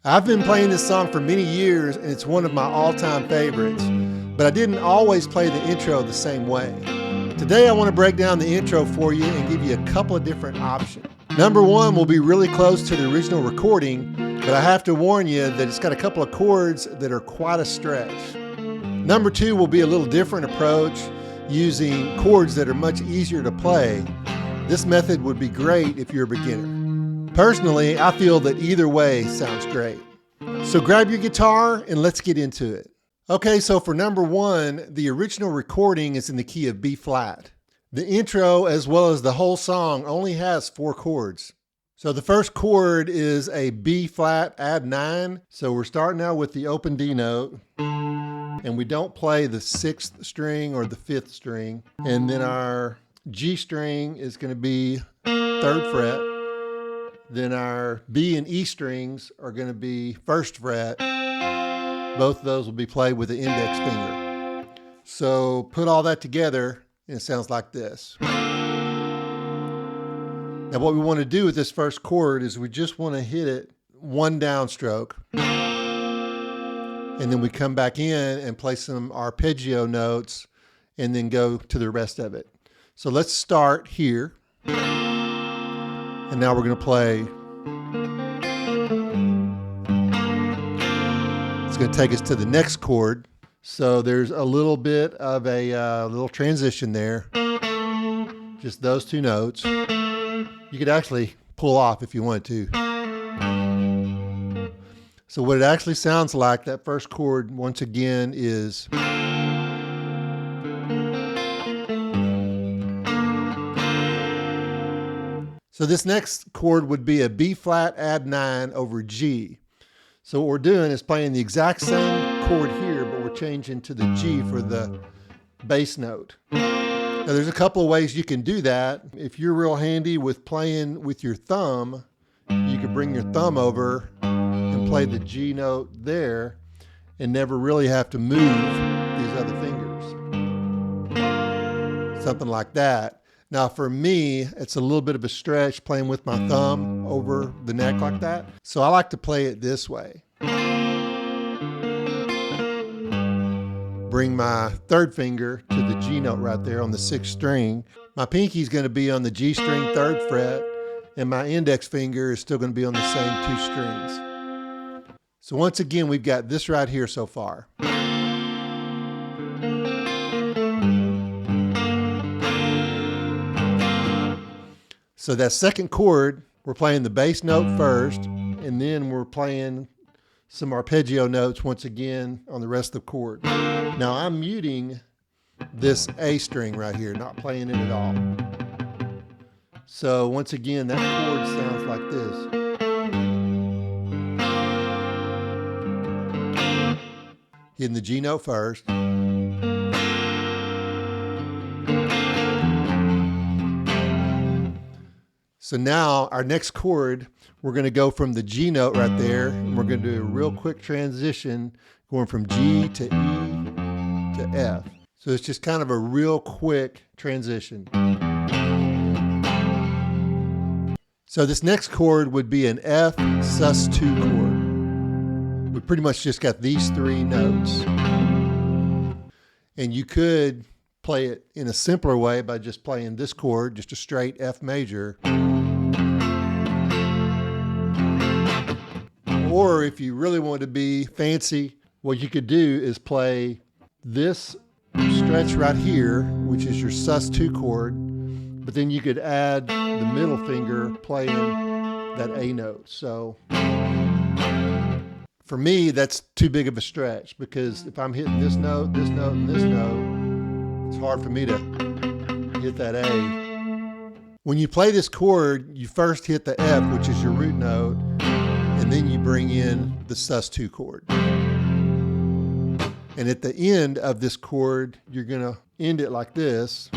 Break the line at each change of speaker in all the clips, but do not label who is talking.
I've been playing this song for many years and it's one of my all-time favorites, but I didn't always play the intro the same way. Today I want to break down the intro for you and give you a couple of different options. Number one will be really close to the original recording, but I have to warn you that it's got a couple of chords that are quite a stretch. Number two will be a little different approach using chords that are much easier to play. This method would be great if you're a beginner. Personally, I feel that either way sounds great. So grab your guitar and let's get into it. Okay, so for number one, the original recording is in the key of B flat. The intro, as well as the whole song, only has 4 chords. So the first chord is a B flat add 9. So we're starting out with the open D note, and we don't play the 6th string or the 5th string. And then our G string is going to be 3rd fret. Then our B and E strings are going to be 1st fret. Both of those will be played with the index finger. So put all that together and it sounds like this. Now what we want to do with this first chord is we just want to hit it one downstroke. And then we come back in and play some arpeggio notes and then go to the rest of it. So let's start here. And now we're going to play. It's going to take us to the next chord. So there's a little bit of a little transition there. Just those 2 notes. You could actually pull off if you wanted to. So what it actually sounds like, that first chord once again is so this next chord would be a B flat add 9 over G. So what we're doing is playing the exact same chord here, but we're changing to the G for the bass note. Now there's a couple of ways you can do that. If you're real handy with playing with your thumb, you could bring your thumb over and play the G note there and never really have to move these other fingers. Something like that. Now for me, it's a little bit of a stretch playing with my thumb over the neck like that. So I like to play it this way. Bring my 3rd finger to the G note right there on the 6th string. My pinky is going to be on the G string 3rd fret, and my index finger is still going to be on the same 2 strings. So once again, we've got this right here so far. So that second chord, we're playing the bass note first, and then we're playing some arpeggio notes once again on the rest of the chord. Now I'm muting this A string right here, not playing it at all. So once again, that chord sounds like this. Hitting the G note first. So now our next chord, we're going to go from the G note right there, and we're going to do a real quick transition going from G to E to F. So it's just kind of a real quick transition. So this next chord would be an F sus2 chord. We pretty much just got these 3 notes. And you could play it in a simpler way by just playing this chord, just a straight F major. Or if you really want to be fancy, what you could do is play this stretch right here, which is your sus2 chord, but then you could add the middle finger playing that A note. So for me, that's too big of a stretch, because if I'm hitting this note, this note, and this note, it's hard for me to hit that A. When you play this chord, you first hit the F, which is your root note, and then you bring in the sus2 chord. And at the end of this chord, you're going to end it like this.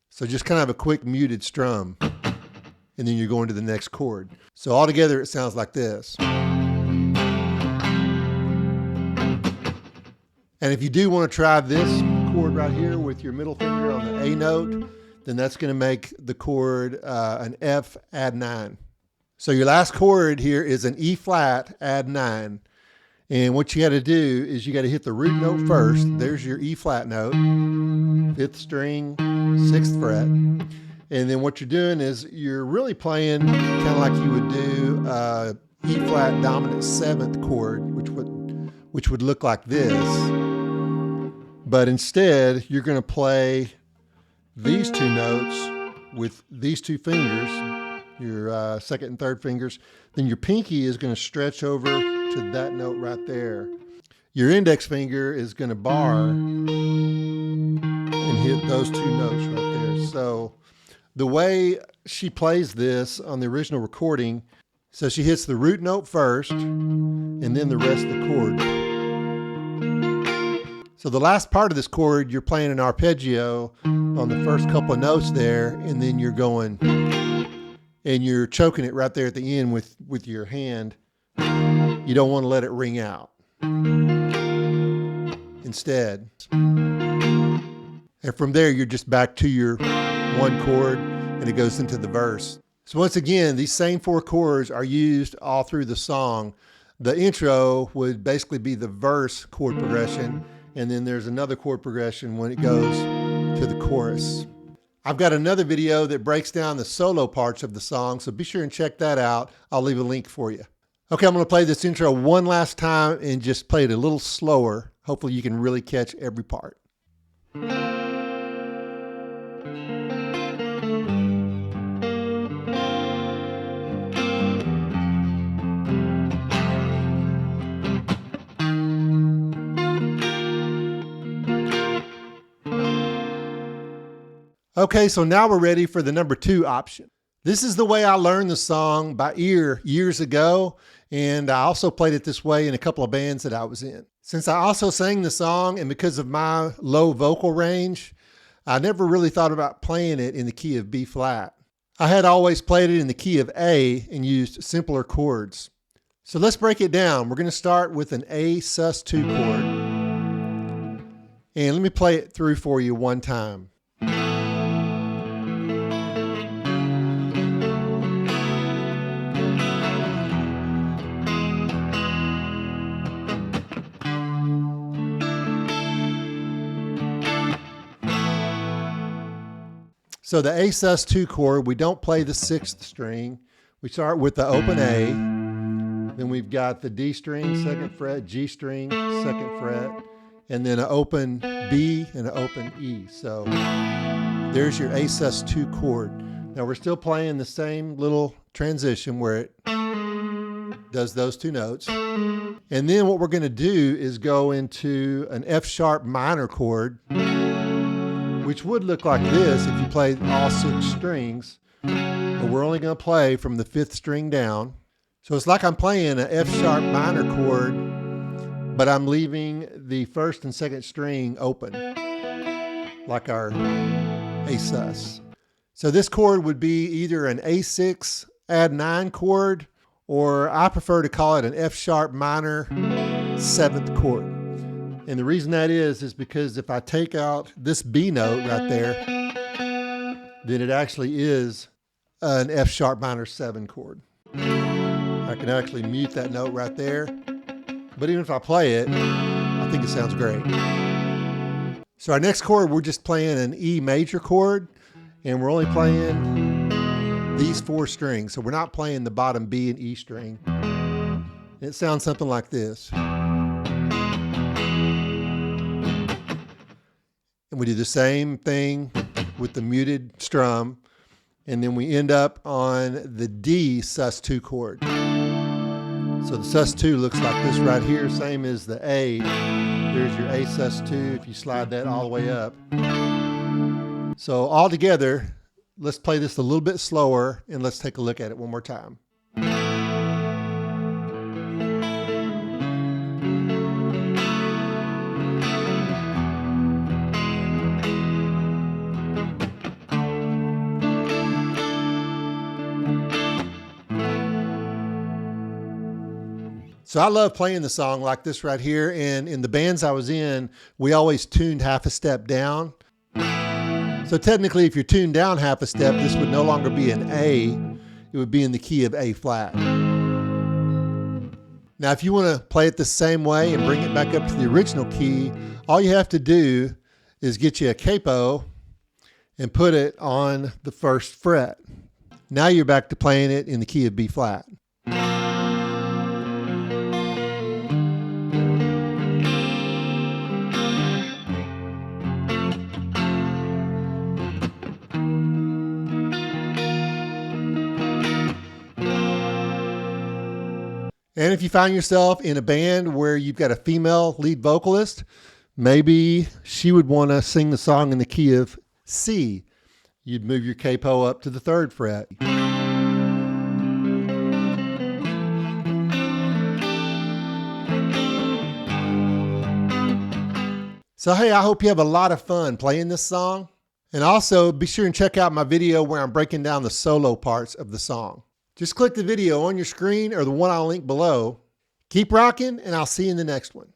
So just kind of a quick muted strum. And then you're going to the next chord. So altogether it sounds like this. And if you do want to try this chord right here with your middle finger on the A note, then that's going to make the chord an F add 9. So your last chord here is an E flat add 9. And what you got to do is you got to hit the root note first. There's your E flat note, 5th string, 6th fret. And then what you're doing is you're really playing kind of like you would do E flat dominant 7th chord, which would look like this. But instead, you're going to play these two notes with these two fingers, your second and third fingers. Then your pinky is going to stretch over to that note right there. Your index finger is going to bar and hit those two notes right there. So the way she plays this on the original recording, so she hits the root note first and then the rest of the chord. So the last part of this chord, you're playing an arpeggio on the first couple of notes there, and then you're going and you're choking it right there at the end with your hand. You don't want to let it ring out. Instead, and from there, you're just back to your one chord, and it goes into the verse. So once again, these same 4 chords are used all through the song. The intro would basically be the verse chord progression, and then there's another chord progression when it goes to the chorus. I've got another video that breaks down the solo parts of the song, so be sure and check that out. I'll leave a link for you. Okay, I'm going to play this intro one last time and just play it a little slower. Hopefully you can really catch every part. Okay, so now we're ready for the number 2 option. This is the way I learned the song by ear years ago, and I also played it this way in a couple of bands that I was in. Since I also sang the song, and because of my low vocal range, I never really thought about playing it in the key of B flat. I had always played it in the key of A and used simpler chords. So let's break it down. We're going to start with an A sus2 chord, and let me play it through for you one time. So the A sus2 chord, we don't play the 6th string. We start with the open A, then we've got the D string, 2nd fret, G string, 2nd fret, and then an open B and an open E. So there's your A sus2 chord. Now we're still playing the same little transition where it does those 2 notes. And then what we're going to do is go into an F sharp minor chord, which would look like this if you played all 6 strings, but we're only going to play from the 5th string down. So it's like I'm playing an F sharp minor chord, but I'm leaving the 1st and 2nd string open, like our A sus. So this chord would be either an A6 add 9 chord, or I prefer to call it an F sharp minor 7th chord. And the reason that is because if I take out this B note right there, then it actually is an F sharp minor 7 chord. I can actually mute that note right there, but even if I play it, I think it sounds great. So our next chord, we're just playing an E major chord, and we're only playing these 4 strings. So we're not playing the bottom B and E string. It sounds something like this. And we do the same thing with the muted strum, and then we end up on the D sus2 chord. So the sus2 looks like this right here, same as the A. There's your A sus2 if you slide that all the way up. So all together, let's play this a little bit slower, and let's take a look at it one more time. So I love playing the song like this right here, and in the bands I was in, we always tuned half a step down. So technically, if you're tuned down half a step, this would no longer be an A, it would be in the key of A flat. Now, if you want to play it the same way and bring it back up to the original key, all you have to do is get you a capo and put it on the first fret. Now you're back to playing it in the key of B flat. And if you find yourself in a band where you've got a female lead vocalist, maybe she would want to sing the song in the key of C. You'd move your capo up to the third fret. So hey, I hope you have a lot of fun playing this song. And also be sure and check out my video where I'm breaking down the solo parts of the song. Just click the video on your screen or the one I'll link below. Keep rocking, and I'll see you in the next one.